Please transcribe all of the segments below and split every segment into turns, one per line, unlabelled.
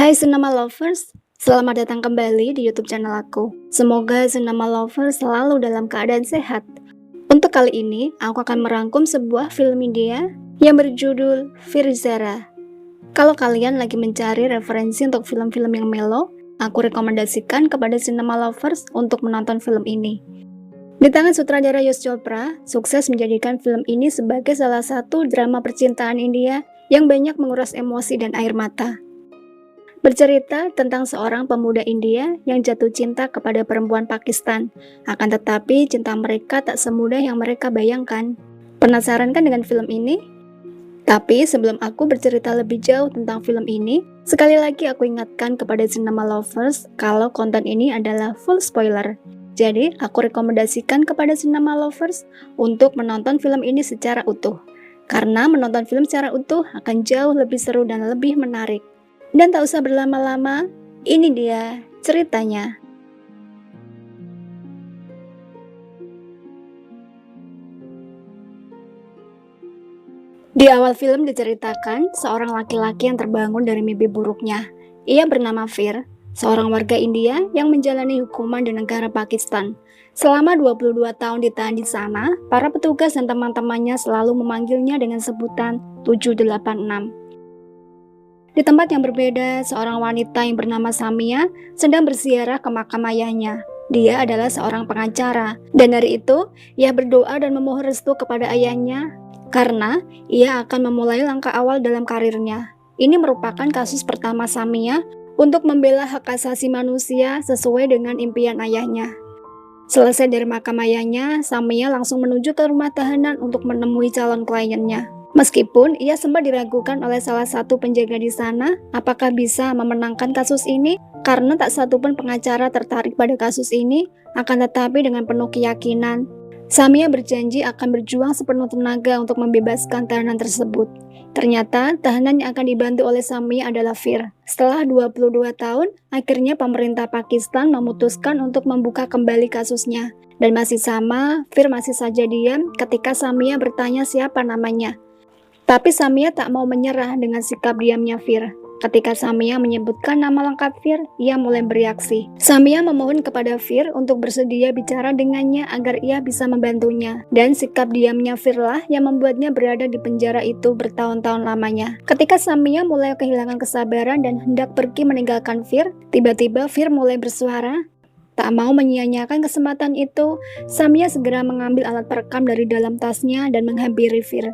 Hai Cinema Lovers, selamat datang kembali di YouTube channel aku. Semoga Cinema Lovers selalu dalam keadaan sehat. Untuk kali ini, aku akan merangkum sebuah film India yang berjudul Veer Zaara. Kalau kalian lagi mencari referensi untuk film-film yang melo, aku rekomendasikan kepada Cinema Lovers untuk menonton film ini. Di tangan sutradara Yash Chopra, sukses menjadikan film ini sebagai salah satu drama percintaan India yang banyak menguras emosi dan air mata. Bercerita tentang seorang pemuda India yang jatuh cinta kepada perempuan Pakistan, akan tetapi cinta mereka tak semudah yang mereka bayangkan. Penasaran kan dengan film ini? Tapi sebelum aku bercerita lebih jauh tentang film ini, sekali lagi aku ingatkan kepada Cinema Lovers kalau konten ini adalah full spoiler. Jadi, aku rekomendasikan kepada Cinema Lovers untuk menonton film ini secara utuh. Karena menonton film secara utuh akan jauh lebih seru dan lebih menarik. Dan tak usah berlama-lama, ini dia ceritanya. Di awal film diceritakan seorang laki-laki yang terbangun dari mimpi buruknya. Ia bernama Veer, seorang warga India yang menjalani hukuman di negara Pakistan. Selama 22 tahun ditahan di sana, para petugas dan teman-temannya selalu memanggilnya dengan sebutan 786. Di tempat yang berbeda, seorang wanita yang bernama Samia sedang berziarah ke makam ayahnya. Dia adalah seorang pengacara, dan dari itu ia berdoa dan memohon restu kepada ayahnya karena ia akan memulai langkah awal dalam karirnya. Ini merupakan kasus pertama Samia untuk membela hak asasi manusia sesuai dengan impian ayahnya. Selesai dari makam ayahnya, Samia langsung menuju ke rumah tahanan untuk menemui calon kliennya. Meskipun ia sempat diragukan oleh salah satu penjaga di sana apakah bisa memenangkan kasus ini karena tak satupun pengacara tertarik pada kasus ini, akan tetapi dengan penuh keyakinan, Samia berjanji akan berjuang sepenuh tenaga untuk membebaskan tahanan tersebut. Ternyata tahanan yang akan dibantu oleh Samia adalah Veer. Setelah 22 tahun, akhirnya pemerintah Pakistan memutuskan untuk membuka kembali kasusnya. Dan masih sama, Veer masih saja diam ketika Samia bertanya siapa namanya. Tapi Samia tak mau menyerah dengan sikap diamnya Veer. Ketika Samia menyebutkan nama lengkap Veer, ia mulai bereaksi. Samia memohon kepada Veer untuk bersedia bicara dengannya agar ia bisa membantunya. Dan sikap diamnya Veer lah yang membuatnya berada di penjara itu bertahun-tahun lamanya. Ketika Samia mulai kehilangan kesabaran dan hendak pergi meninggalkan Veer, tiba-tiba Veer mulai bersuara. Tak mau menyia-nyiakan kesempatan itu, Samia segera mengambil alat perekam dari dalam tasnya dan menghampiri Veer.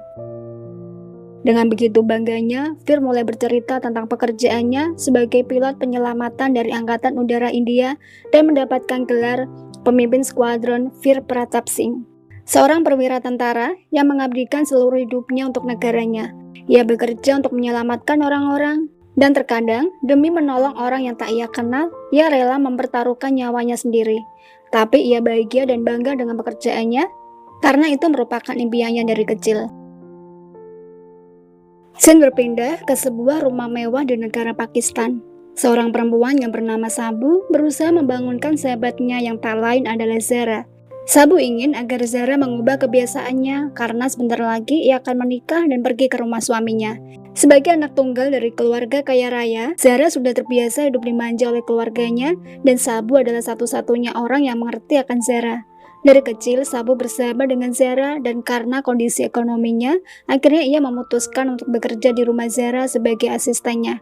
Dengan begitu bangganya, Veer mulai bercerita tentang pekerjaannya sebagai pilot penyelamatan dari Angkatan Udara India dan mendapatkan gelar pemimpin skuadron Veer Pratap Singh. Seorang perwira tentara yang mengabdikan seluruh hidupnya untuk negaranya. Ia bekerja untuk menyelamatkan orang-orang dan terkadang demi menolong orang yang tak ia kenal, ia rela mempertaruhkan nyawanya sendiri. Tapi ia bahagia dan bangga dengan pekerjaannya karena itu merupakan impiannya dari kecil. Scene berpindah ke sebuah rumah mewah di negara Pakistan. Seorang perempuan yang bernama Sabu berusaha membangunkan sahabatnya yang tak lain adalah Zaara. Sabu ingin agar Zaara mengubah kebiasaannya karena sebentar lagi ia akan menikah dan pergi ke rumah suaminya. Sebagai anak tunggal dari keluarga kaya raya, Zaara sudah terbiasa hidup dimanja oleh keluarganya dan Sabu adalah satu-satunya orang yang mengerti akan Zaara. Dari kecil, Sabu bersahabat dengan Zaara dan karena kondisi ekonominya, akhirnya ia memutuskan untuk bekerja di rumah Zaara sebagai asistennya.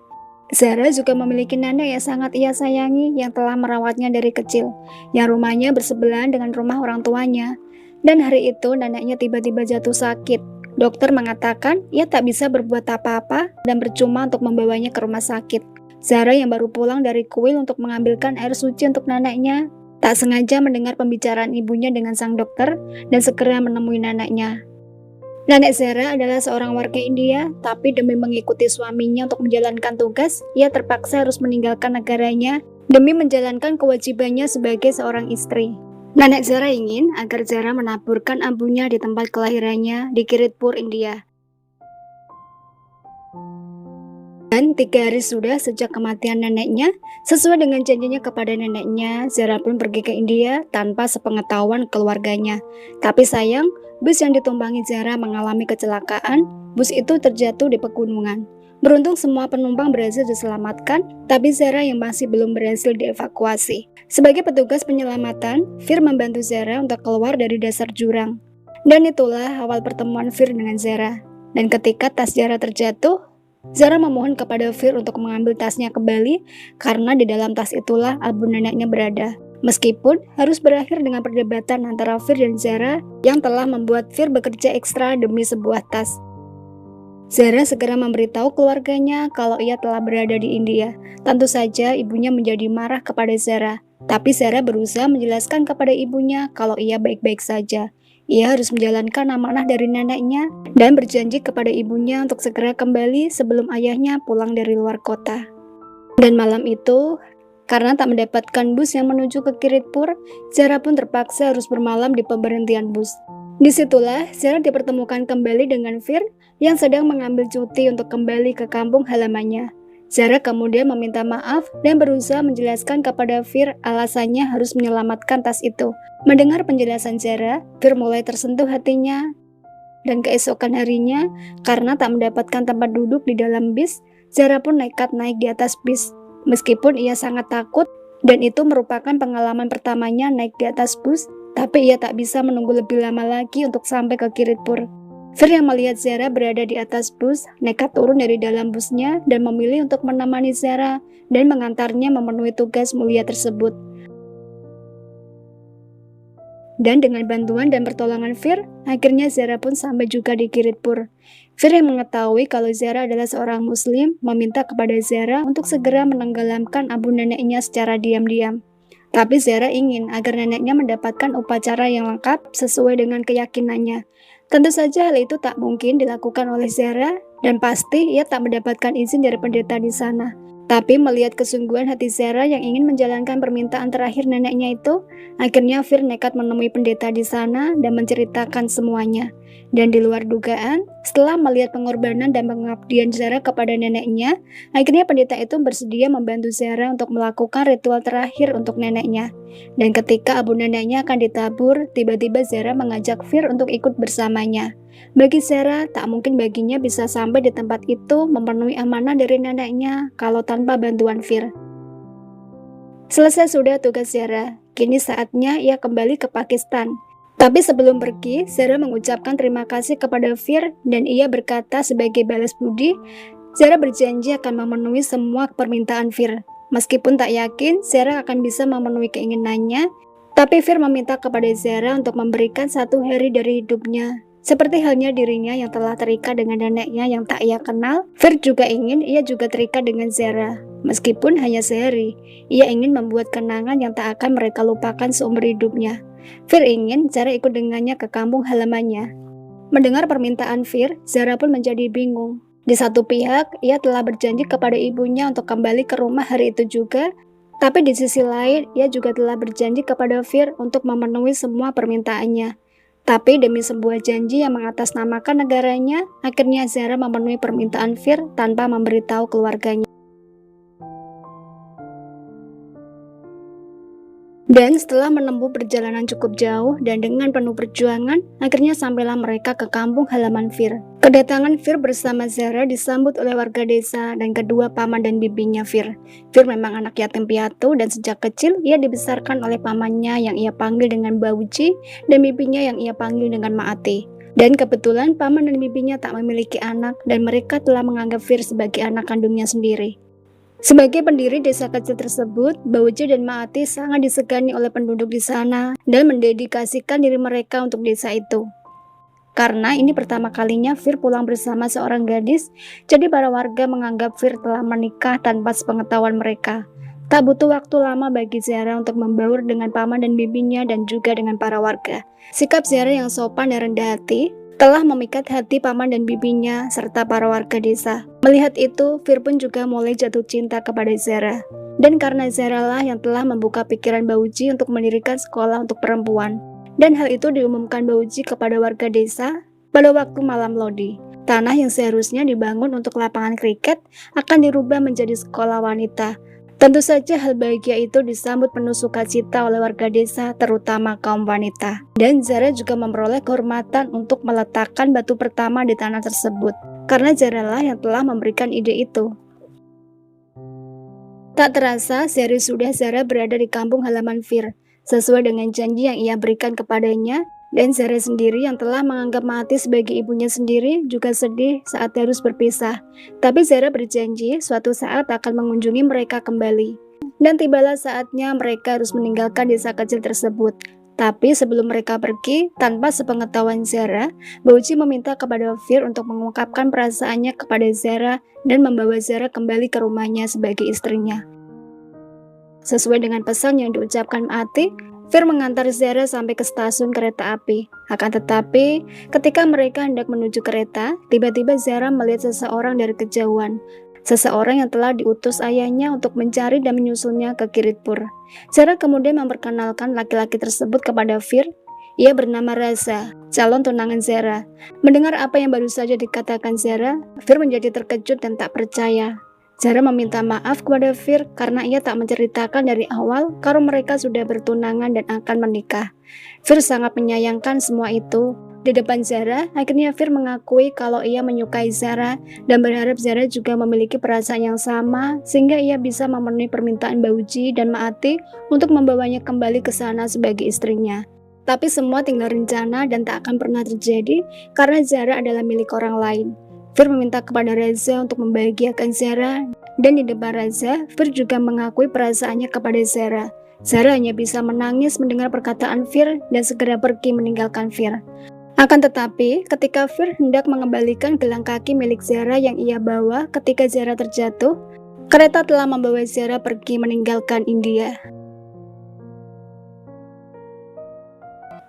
Zaara juga memiliki nenek yang sangat ia sayangi yang telah merawatnya dari kecil, yang rumahnya bersebelahan dengan rumah orang tuanya. Dan hari itu neneknya tiba-tiba jatuh sakit. Dokter mengatakan ia tak bisa berbuat apa-apa dan percuma untuk membawanya ke rumah sakit. Zaara yang baru pulang dari kuil untuk mengambilkan air suci untuk neneknya, tak sengaja mendengar pembicaraan ibunya dengan sang dokter dan segera menemui neneknya. Nenek Zaara adalah seorang warga India, tapi demi mengikuti suaminya untuk menjalankan tugas, ia terpaksa harus meninggalkan negaranya demi menjalankan kewajibannya sebagai seorang istri. Nenek Zaara ingin agar Zaara menaburkan abunya di tempat kelahirannya di Kiritpur, India. Dan 3 hari sudah sejak kematian neneknya, sesuai dengan janjinya kepada neneknya, Zaara pun pergi ke India tanpa sepengetahuan keluarganya. Tapi sayang, bus yang ditumpangi Zaara mengalami kecelakaan. Bus itu terjatuh di pegunungan. Beruntung semua penumpang berhasil diselamatkan, tapi Zara yang masih belum berhasil dievakuasi. Sebagai petugas penyelamatan, Fir membantu Zara untuk keluar dari dasar jurang. Dan itulah awal pertemuan Fir dengan Zara. Dan ketika tas Zara terjatuh, Zara memohon kepada Fir untuk mengambil tasnya kembali karena di dalam tas itulah album neneknya berada. Meskipun harus berakhir dengan perdebatan antara Fir dan Zara yang telah membuat Fir bekerja ekstra demi sebuah tas. Zara segera memberitahu keluarganya kalau ia telah berada di India. Tentu saja ibunya menjadi marah kepada Zara. Tapi Zara berusaha menjelaskan kepada ibunya kalau ia baik-baik saja. Ia harus menjalankan amanah dari neneknya dan berjanji kepada ibunya untuk segera kembali sebelum ayahnya pulang dari luar kota. Dan malam itu, karena tak mendapatkan bus yang menuju ke Kiritpur, Zara pun terpaksa harus bermalam di pemberhentian bus. Disitulah Zara dipertemukan kembali dengan Fir yang sedang mengambil cuti untuk kembali ke kampung halamannya. Zara kemudian meminta maaf dan berusaha menjelaskan kepada Fir alasannya harus menyelamatkan tas itu. Mendengar penjelasan Zara, Fir mulai tersentuh hatinya. Dan keesokan harinya, karena tak mendapatkan tempat duduk di dalam bis, Zara pun nekat naik di atas bis. Meskipun ia sangat takut, dan itu merupakan pengalaman pertamanya naik di atas bus, tapi ia tak bisa menunggu lebih lama lagi untuk sampai ke Kiritpur. Fir yang melihat Zara berada di atas bus, nekat turun dari dalam busnya dan memilih untuk menemani Zara dan mengantarnya memenuhi tugas mulia tersebut. Dan dengan bantuan dan pertolongan Fir, akhirnya Zara pun sampai juga di Kiritpur. Fir yang mengetahui kalau Zara adalah seorang muslim, meminta kepada Zara untuk segera menenggelamkan abu neneknya secara diam-diam. Tapi Zara ingin agar neneknya mendapatkan upacara yang lengkap sesuai dengan keyakinannya. Tentu saja hal itu tak mungkin dilakukan oleh Zara, dan pasti ia tak mendapatkan izin dari pendeta di sana. Tapi melihat kesungguhan hati Zara yang ingin menjalankan permintaan terakhir neneknya itu, akhirnya Fir nekat menemui pendeta di sana dan menceritakan semuanya. Dan di luar dugaan, setelah melihat pengorbanan dan pengabdian Zara kepada neneknya, akhirnya pendeta itu bersedia membantu Zara untuk melakukan ritual terakhir untuk neneknya. Dan ketika abu neneknya akan ditabur, tiba-tiba Zara mengajak Fir untuk ikut bersamanya. Bagi Zara, tak mungkin baginya bisa sampai di tempat itu memenuhi amanah dari neneknya kalau tanpa bantuan Fir. Selesai sudah tugas Zara, kini saatnya ia kembali ke Pakistan. Tapi sebelum pergi, Zara mengucapkan terima kasih kepada Fir dan ia berkata sebagai balas budi, Zara berjanji akan memenuhi semua permintaan Fir. Meskipun tak yakin Zara akan bisa memenuhi keinginannya, tapi Fir meminta kepada Zara untuk memberikan 1 hari dari hidupnya. Seperti halnya dirinya yang telah terikat dengan neneknya yang tak ia kenal, Fir juga ingin ia juga terikat dengan Zara. Meskipun hanya sehari, ia ingin membuat kenangan yang tak akan mereka lupakan seumur hidupnya. Fir ingin Zara ikut dengannya ke kampung halamannya. Mendengar permintaan Fir, Zara pun menjadi bingung. Di satu pihak, ia telah berjanji kepada ibunya untuk kembali ke rumah hari itu juga, tapi di sisi lain, ia juga telah berjanji kepada Fir untuk memenuhi semua permintaannya. Tapi demi sebuah janji yang mengatasnamakan negaranya, akhirnya Zara memenuhi permintaan Fir tanpa memberitahu keluarganya. Dan setelah menempuh perjalanan cukup jauh dan dengan penuh perjuangan, akhirnya sampailah mereka ke kampung halaman Fir. Kedatangan Fir bersama Zara disambut oleh warga desa dan kedua paman dan bibinya Fir. Fir memang anak yatim piatu dan sejak kecil ia dibesarkan oleh pamannya yang ia panggil dengan Bauji dan bibinya yang ia panggil dengan Maati. Dan kebetulan paman dan bibinya tak memiliki anak dan mereka telah menganggap Fir sebagai anak kandungnya sendiri. Sebagai pendiri desa kecil tersebut, Bauji dan Maati sangat disegani oleh penduduk di sana dan mendedikasikan diri mereka untuk desa itu. Karena ini pertama kalinya Fir pulang bersama seorang gadis, jadi para warga menganggap Fir telah menikah tanpa sepengetahuan mereka. Tak butuh waktu lama bagi Zara untuk membaur dengan paman dan bibinya dan juga dengan para warga. Sikap Zara yang sopan dan rendah hati telah memikat hati paman dan bibinya serta para warga desa. Melihat itu, Fir pun juga mulai jatuh cinta kepada Zara. Dan karena Zara lah yang telah membuka pikiran Bauji untuk mendirikan sekolah untuk perempuan. Dan hal itu diumumkan Bauji kepada warga desa pada waktu malam Lodi. Tanah yang seharusnya dibangun untuk lapangan kriket akan dirubah menjadi sekolah wanita. Tentu saja hal bahagia itu disambut penuh sukacita oleh warga desa, terutama kaum wanita. Dan Zara juga memperoleh kehormatan untuk meletakkan batu pertama di tanah tersebut. karena Zara lah yang telah memberikan ide itu. Tak terasa, sehari sudah Zara berada di kampung halaman Fir, sesuai dengan janji yang ia berikan kepadanya, dan Zara sendiri yang telah menganggap mati sebagai ibunya sendiri juga sedih saat harus berpisah. Tapi Zara berjanji suatu saat akan mengunjungi mereka kembali. Dan tibalah saatnya mereka harus meninggalkan desa kecil tersebut. Tapi sebelum mereka pergi, tanpa sepengetahuan Zara, Bauji meminta kepada Fir untuk mengungkapkan perasaannya kepada Zara dan membawa Zara kembali ke rumahnya sebagai istrinya. Sesuai dengan pesan yang diucapkan Ati, Fir mengantar Zara sampai ke stasiun kereta api. Akan tetapi, ketika mereka hendak menuju kereta, tiba-tiba Zara melihat seseorang dari kejauhan. Seseorang yang telah diutus ayahnya untuk mencari dan menyusulnya ke Kiritpur. Zara kemudian memperkenalkan laki-laki tersebut kepada Fir. Ia bernama Raza, calon tunangan Zara. Mendengar apa yang baru saja dikatakan Zara, Fir menjadi terkejut dan tak percaya. Zara meminta maaf kepada Fir karena ia tak menceritakan dari awal kalau mereka sudah bertunangan dan akan menikah. Fir sangat menyayangkan semua itu. Di depan Zara, akhirnya Fir mengakui kalau ia menyukai Zara dan berharap Zara juga memiliki perasaan yang sama sehingga ia bisa memenuhi permintaan Bauji dan Maati untuk membawanya kembali ke sana sebagai istrinya. Tapi semua tinggal rencana dan tak akan pernah terjadi karena Zara adalah milik orang lain. Fir meminta kepada Raza untuk membahagiakan Zara dan di depan Raza, Fir juga mengakui perasaannya kepada Zara. Zara hanya bisa menangis mendengar perkataan Fir dan segera pergi meninggalkan Fir. Akan tetapi, ketika Fir hendak mengembalikan gelang kaki milik Zara yang ia bawa ketika Zara terjatuh, kereta telah membawa Zara pergi meninggalkan India.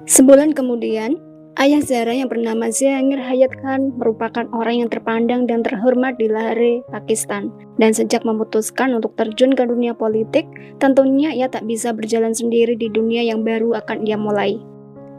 Sebulan kemudian, ayah Zara yang bernama Jahangir Hayat Khan merupakan orang yang terpandang dan terhormat di Lahore, Pakistan. Dan sejak memutuskan untuk terjun ke dunia politik, tentunya ia tak bisa berjalan sendiri di dunia yang baru akan ia mulai.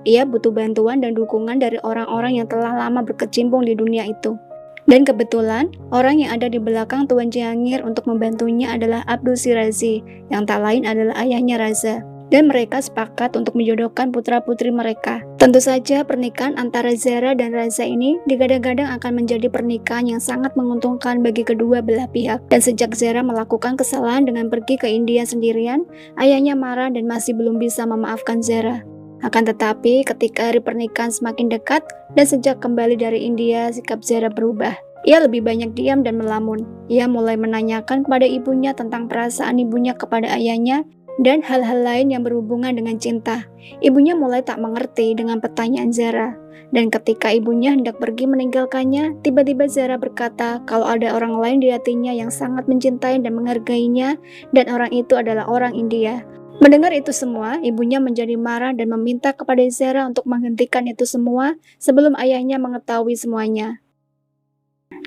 Ia butuh bantuan dan dukungan dari orang-orang yang telah lama berkecimpung di dunia itu. Dan kebetulan, orang yang ada di belakang Tuan Jahangir untuk membantunya adalah Abdul Shirazi, yang tak lain adalah ayahnya Raza. Dan mereka sepakat untuk menjodohkan putra-putri mereka. Tentu saja pernikahan antara Zara dan Raza ini digadang-gadang akan menjadi pernikahan yang sangat menguntungkan bagi kedua belah pihak. Dan sejak Zara melakukan kesalahan dengan pergi ke India sendirian, ayahnya marah dan masih belum bisa memaafkan Zara. Akan tetapi, ketika hari pernikahan semakin dekat dan sejak kembali dari India, sikap Zara berubah. Ia lebih banyak diam dan melamun. Ia mulai menanyakan kepada ibunya tentang perasaan ibunya kepada ayahnya dan hal-hal lain yang berhubungan dengan cinta. Ibunya mulai tak mengerti dengan pertanyaan Zara. Dan ketika ibunya hendak pergi meninggalkannya, tiba-tiba Zara berkata kalau ada orang lain di hatinya yang sangat mencintai dan menghargainya, dan orang itu adalah orang India. Mendengar itu semua, ibunya menjadi marah dan meminta kepada Zara untuk menghentikan itu semua sebelum ayahnya mengetahui semuanya.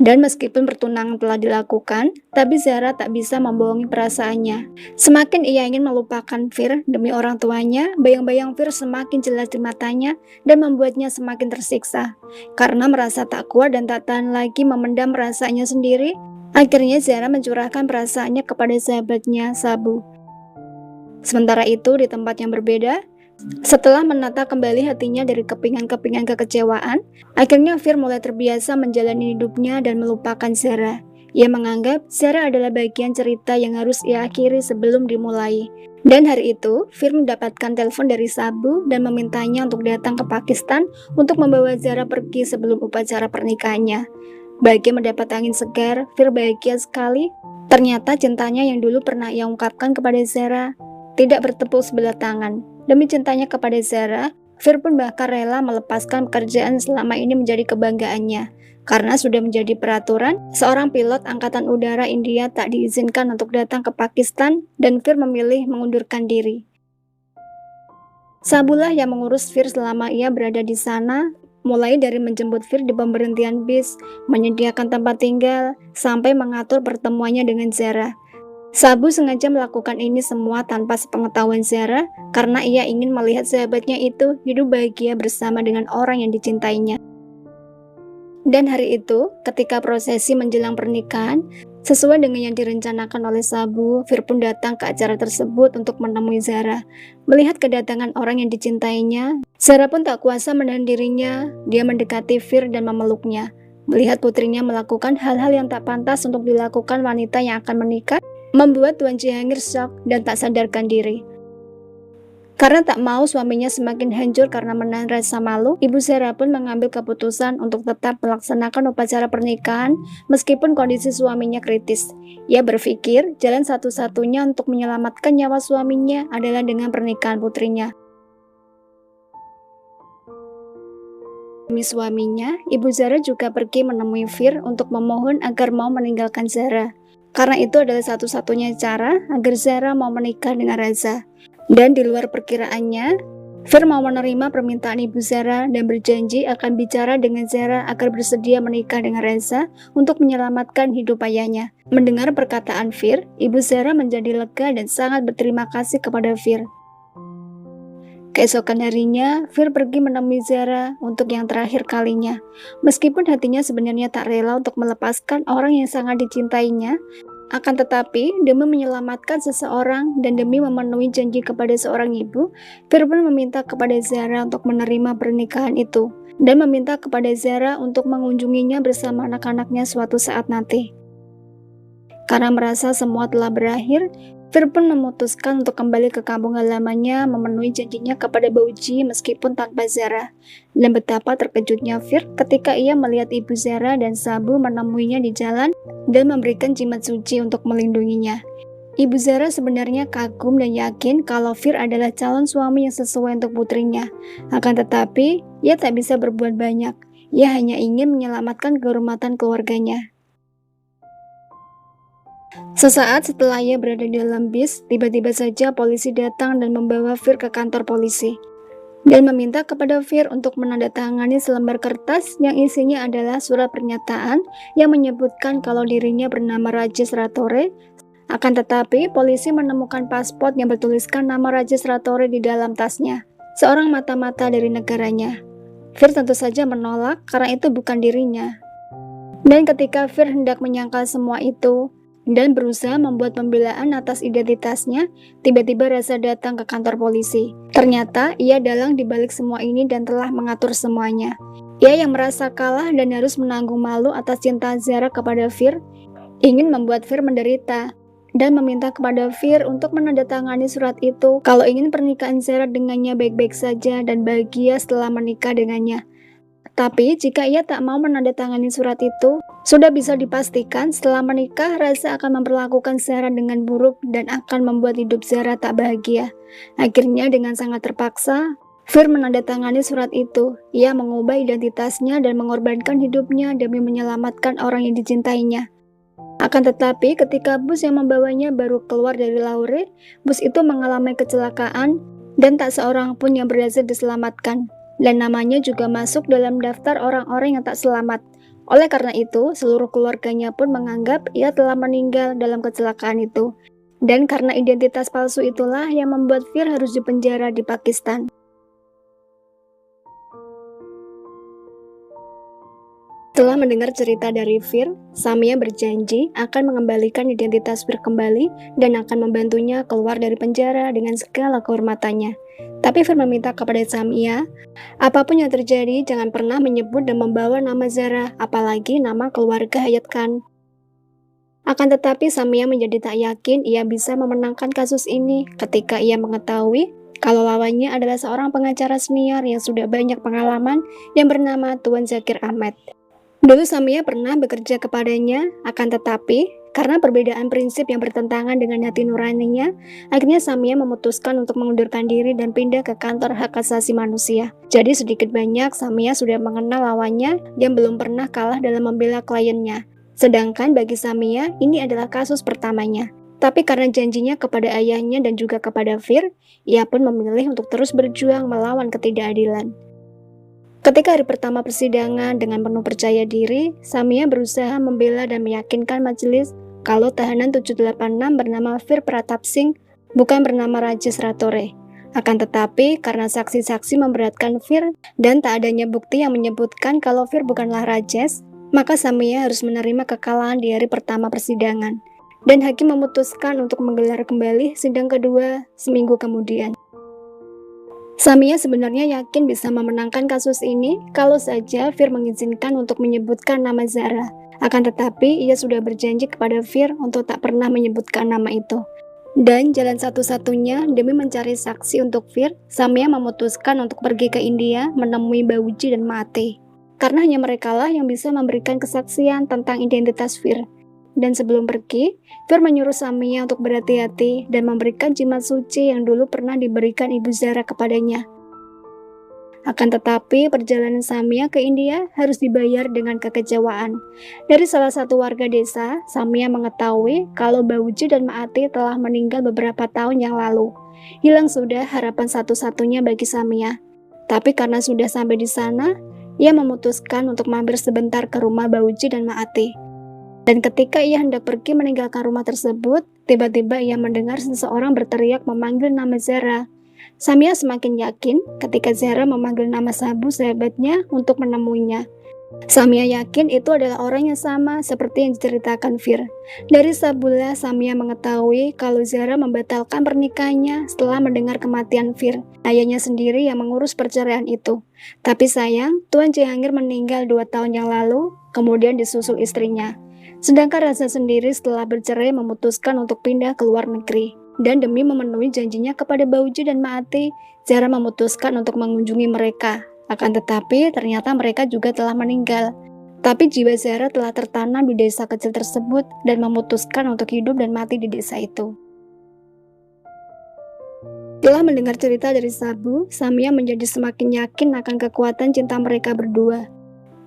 Dan meskipun pertunangan telah dilakukan, tapi Zara tak bisa membohongi perasaannya. Semakin ia ingin melupakan Fir demi orang tuanya, bayang-bayang Fir semakin jelas di matanya dan membuatnya semakin tersiksa. Karena merasa tak kuat dan tak tahan lagi memendam perasaannya sendiri, akhirnya Zara mencurahkan perasaannya kepada sahabatnya, Sabu. Sementara itu, di tempat yang berbeda, setelah menata kembali hatinya dari kepingan-kepingan kekecewaan, akhirnya Fir mulai terbiasa menjalani hidupnya dan melupakan Zara. Ia menganggap Zara adalah bagian cerita yang harus ia akhiri sebelum dimulai. Dan hari itu, Fir mendapatkan telepon dari Sabu dan memintanya untuk datang ke Pakistan untuk membawa Zara pergi sebelum upacara pernikahannya. Bahagia mendapat angin segar, Fir bahagia sekali. Ternyata cintanya yang dulu pernah ia ungkapkan kepada Zara tidak bertepuk sebelah tangan. Demi cintanya kepada Zara, Fir pun bahkan rela melepaskan pekerjaan selama ini menjadi kebanggaannya. Karena sudah menjadi peraturan, seorang pilot Angkatan Udara India tak diizinkan untuk datang ke Pakistan dan Fir memilih mengundurkan diri. Sabulah yang mengurus Fir selama ia berada di sana, mulai dari menjemput Fir di pemberhentian bis, menyediakan tempat tinggal, sampai mengatur pertemuannya dengan Zara. Sabu sengaja melakukan ini semua tanpa sepengetahuan Zara karena ia ingin melihat sahabatnya itu hidup bahagia bersama dengan orang yang dicintainya. Dan hari itu, ketika prosesi menjelang pernikahan, sesuai dengan yang direncanakan oleh Sabu, Fir pun datang ke acara tersebut untuk menemui Zara. Melihat kedatangan orang yang dicintainya, Zara pun tak kuasa menahan dirinya. Dia mendekati Fir dan memeluknya. Melihat putrinya melakukan hal-hal yang tak pantas untuk dilakukan wanita yang akan menikah, membuat Tuan Cihangir shock dan tak sadarkan diri. Karena tak mau suaminya semakin hancur karena menahan rasa malu, Ibu Zara pun mengambil keputusan untuk tetap melaksanakan upacara pernikahan meskipun kondisi suaminya kritis. Ia berpikir jalan satu-satunya untuk menyelamatkan nyawa suaminya adalah dengan pernikahan putrinya. Demi suaminya, Ibu Zara juga pergi menemui Fir untuk memohon agar mau meninggalkan Zara. Karena itu adalah satu-satunya cara agar Zara mau menikah dengan Reza. Dan di luar perkiraannya, Fir mau menerima permintaan Ibu Zara dan berjanji akan bicara dengan Zara agar bersedia menikah dengan Reza untuk menyelamatkan hidup ayahnya. Mendengar perkataan Fir, Ibu Zara menjadi lega dan sangat berterima kasih kepada Fir. Keesokan harinya, Fir pergi menemui Zara untuk yang terakhir kalinya. Meskipun hatinya sebenarnya tak rela untuk melepaskan orang yang sangat dicintainya, akan tetapi demi menyelamatkan seseorang dan demi memenuhi janji kepada seorang ibu, Fir pun meminta kepada Zara untuk menerima pernikahan itu dan meminta kepada Zara untuk mengunjunginya bersama anak-anaknya suatu saat nanti. Karena merasa semua telah berakhir, Fir pun memutuskan untuk kembali ke kampung halamannya memenuhi janjinya kepada Bauji meskipun tanpa Zara. Dan betapa terkejutnya Fir ketika ia melihat Ibu Zara dan Sabu menemuinya di jalan dan memberikan jimat suci untuk melindunginya. Ibu Zara sebenarnya kagum dan yakin kalau Fir adalah calon suami yang sesuai untuk putrinya. Akan tetapi, ia tak bisa berbuat banyak. Ia hanya ingin menyelamatkan kehormatan keluarganya. Sesaat setelah ia berada di dalam bis, tiba-tiba saja polisi datang dan membawa Fir ke kantor polisi dan meminta kepada Fir untuk menandatangani selembar kertas yang isinya adalah surat pernyataan yang menyebutkan kalau dirinya bernama Rajesh Ratore. Akan tetapi, polisi menemukan paspor yang bertuliskan nama Rajesh Ratore di dalam tasnya, seorang mata-mata dari negaranya. Fir tentu saja menolak karena itu bukan dirinya. Dan ketika Fir hendak menyangkal semua itu dan berusaha membuat pembelaan atas identitasnya, tiba-tiba Reza datang ke kantor polisi. Ternyata ia dalang di balik semua ini dan telah mengatur semuanya. Ia yang merasa kalah dan harus menanggung malu atas cinta Zara kepada Fir, ingin membuat Fir menderita dan meminta kepada Fir untuk menandatangani surat itu kalau ingin pernikahan Zara dengannya baik-baik saja dan bahagia setelah menikah dengannya. Tapi jika ia tak mau menandatangani surat itu, sudah bisa dipastikan setelah menikah Reza akan memperlakukan Zara dengan buruk dan akan membuat hidup Zara tak bahagia. Akhirnya dengan sangat terpaksa, Fir menandatangani surat itu. Ia mengubah identitasnya dan mengorbankan hidupnya demi menyelamatkan orang yang dicintainya. Akan tetapi ketika bus yang membawanya baru keluar dari Lahore, bus itu mengalami kecelakaan dan tak seorang pun yang berhasil diselamatkan. Dan namanya juga masuk dalam daftar orang-orang yang tak selamat. Oleh karena itu, seluruh keluarganya pun menganggap ia telah meninggal dalam kecelakaan itu. Dan karena identitas palsu itulah yang membuat Fir harus dipenjara di Pakistan. Setelah mendengar cerita dari Fir, Samia berjanji akan mengembalikan identitas Fir kembali dan akan membantunya keluar dari penjara dengan segala kehormatannya. Tapi Fir meminta kepada Samia, apapun yang terjadi jangan pernah menyebut dan membawa nama Zara, apalagi nama keluarga Hayat Khan. Akan tetapi Samia menjadi tak yakin ia bisa memenangkan kasus ini ketika ia mengetahui kalau lawannya adalah seorang pengacara senior yang sudah banyak pengalaman yang bernama Tuan Zakir Ahmad. Dulu Samia pernah bekerja kepadanya, akan tetapi karena perbedaan prinsip yang bertentangan dengan hati nuraninya, akhirnya Samia memutuskan untuk mengundurkan diri dan pindah ke kantor hak asasi manusia. Jadi sedikit banyak Samia sudah mengenal lawannya yang belum pernah kalah dalam membela kliennya. Sedangkan bagi Samia, ini adalah kasus pertamanya. Tapi karena janjinya kepada ayahnya dan juga kepada Fir, ia pun memilih untuk terus berjuang melawan ketidakadilan. Ketika hari pertama persidangan dengan penuh percaya diri, Samia berusaha membela dan meyakinkan majelis kalau tahanan 786 bernama Fir Pratap Singh bukan bernama Rajesh Ratore. Akan tetapi, karena saksi-saksi memberatkan Fir dan tak adanya bukti yang menyebutkan kalau Fir bukanlah Rajesh, maka Samia harus menerima kekalahan di hari pertama persidangan. Dan hakim memutuskan untuk menggelar kembali sidang kedua seminggu kemudian. Samia sebenarnya yakin bisa memenangkan kasus ini kalau saja Fir mengizinkan untuk menyebutkan nama Zara. Akan tetapi, ia sudah berjanji kepada Fir untuk tak pernah menyebutkan nama itu. Dan jalan satu-satunya demi mencari saksi untuk Fir, Samia memutuskan untuk pergi ke India menemui Bauji dan Mate. Karena hanya merekalah yang bisa memberikan kesaksian tentang identitas Fir. Dan sebelum pergi, Fir menyuruh Samia untuk berhati-hati dan memberikan jimat suci yang dulu pernah diberikan Ibu Zara kepadanya. Akan tetapi, perjalanan Samia ke India harus dibayar dengan kekecewaan. Dari salah satu warga desa, Samia mengetahui kalau Bauji dan Maati telah meninggal beberapa tahun yang lalu. Hilang sudah harapan satu-satunya bagi Samia. Tapi karena sudah sampai di sana, ia memutuskan untuk mampir sebentar ke rumah Bauji dan Maati. Dan ketika ia hendak pergi meninggalkan rumah tersebut, tiba-tiba ia mendengar seseorang berteriak memanggil nama Zara. Samia semakin yakin ketika Zara memanggil nama Sabu sahabatnya untuk menemuinya. Samia yakin itu adalah orang yang sama seperti yang diceritakan Fir. Dari Sabula, Samia mengetahui kalau Zara membatalkan pernikahannya setelah mendengar kematian Fir. Ayahnya sendiri yang mengurus perceraian itu. Tapi sayang, Tuan Cihangir meninggal 2 tahun yang lalu, kemudian disusul istrinya. Sedangkan Rasa sendiri setelah bercerai memutuskan untuk pindah ke luar negeri. Dan demi memenuhi janjinya kepada Bauji dan Maati, Zara memutuskan untuk mengunjungi mereka. Akan tetapi, ternyata mereka juga telah meninggal. Tapi jiwa Zara telah tertanam di desa kecil tersebut dan memutuskan untuk hidup dan mati di desa itu. Setelah mendengar cerita dari Sabu, Samia menjadi semakin yakin akan kekuatan cinta mereka berdua.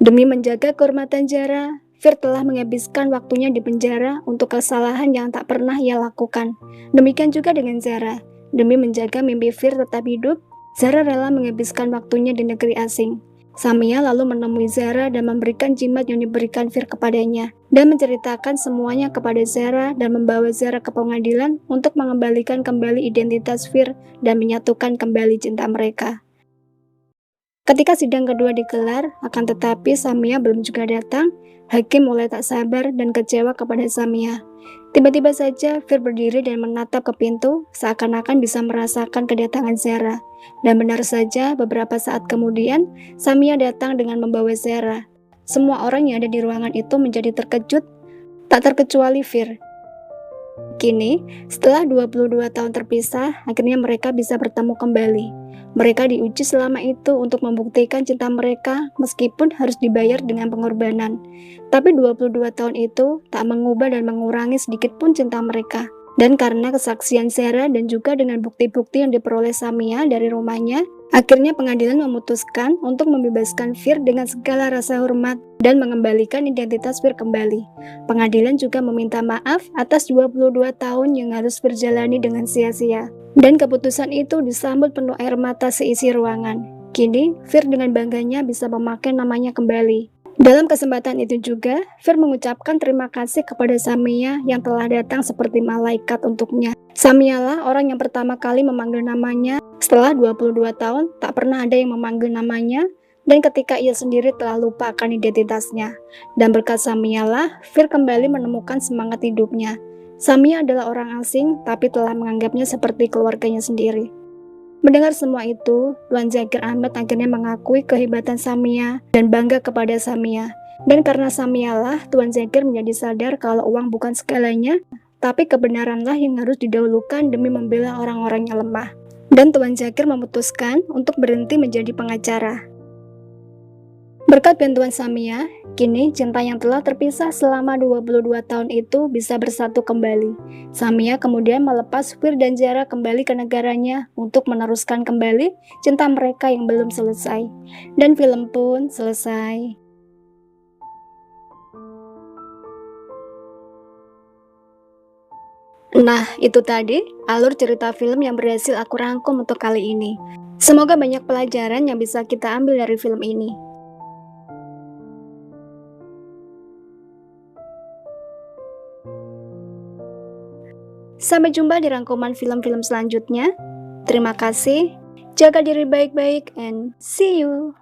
Demi menjaga kehormatan Zara, Fir telah menghabiskan waktunya di penjara untuk kesalahan yang tak pernah ia lakukan. Demikian juga dengan Zara. Demi menjaga mimpi Fir tetap hidup, Zara rela menghabiskan waktunya di negeri asing. Samia lalu menemui Zara dan memberikan jimat yang diberikan Fir kepadanya, dan menceritakan semuanya kepada Zara dan membawa Zara ke pengadilan untuk mengembalikan kembali identitas Fir dan menyatukan kembali cinta mereka. Ketika sidang kedua digelar, akan tetapi Samia belum juga datang, hakim mulai tak sabar dan kecewa kepada Samia. Tiba-tiba saja Fir berdiri dan menatap ke pintu, seakan-akan bisa merasakan kedatangan Zara. Dan benar saja, beberapa saat kemudian, Samia datang dengan membawa Zara. Semua orang yang ada di ruangan itu menjadi terkejut, tak terkecuali Fir. Kini, setelah 22 tahun terpisah, akhirnya mereka bisa bertemu kembali. Mereka diuji selama itu untuk membuktikan cinta mereka meskipun harus dibayar dengan pengorbanan. Tapi 22 tahun itu tak mengubah dan mengurangi sedikit pun cinta mereka. Dan karena kesaksian Zara dan juga dengan bukti-bukti yang diperoleh Samia dari rumahnya, akhirnya pengadilan memutuskan untuk membebaskan Fir dengan segala rasa hormat dan mengembalikan identitas Fir kembali. Pengadilan juga meminta maaf atas 22 tahun yang harus berjalani dengan sia-sia. Dan keputusan itu disambut penuh air mata seisi ruangan. Kini, Fir dengan bangganya bisa memakai namanya kembali. Dalam kesempatan itu juga, Fir mengucapkan terima kasih kepada Samia yang telah datang seperti malaikat untuknya. Samia lah orang yang pertama kali memanggil namanya. Setelah 22 tahun, tak pernah ada yang memanggil namanya, dan ketika ia sendiri telah lupa akan identitasnya. Dan berkat Samia lah, Fir kembali menemukan semangat hidupnya. Samia adalah orang asing, tapi telah menganggapnya seperti keluarganya sendiri. Mendengar semua itu, Tuan Zakir Ahmed akhirnya mengakui kehebatan Samia dan bangga kepada Samia. Dan karena Samia lah, Tuan Zakir menjadi sadar kalau uang bukan segalanya, tapi kebenaranlah yang harus didahulukan demi membela orang-orang yang lemah. Dan Tuan Zakir memutuskan untuk berhenti menjadi pengacara. Berkat bantuan Samia, kini cinta yang telah terpisah selama 22 tahun itu bisa bersatu kembali. Samia kemudian melepas Fir dan Zara kembali ke negaranya untuk meneruskan kembali cinta mereka yang belum selesai. Dan film pun selesai. Nah, itu tadi alur cerita film yang berhasil aku rangkum untuk kali ini. Semoga banyak pelajaran yang bisa kita ambil dari film ini. Sampai jumpa di rangkuman film-film selanjutnya. Terima kasih, jaga diri baik-baik, and see you!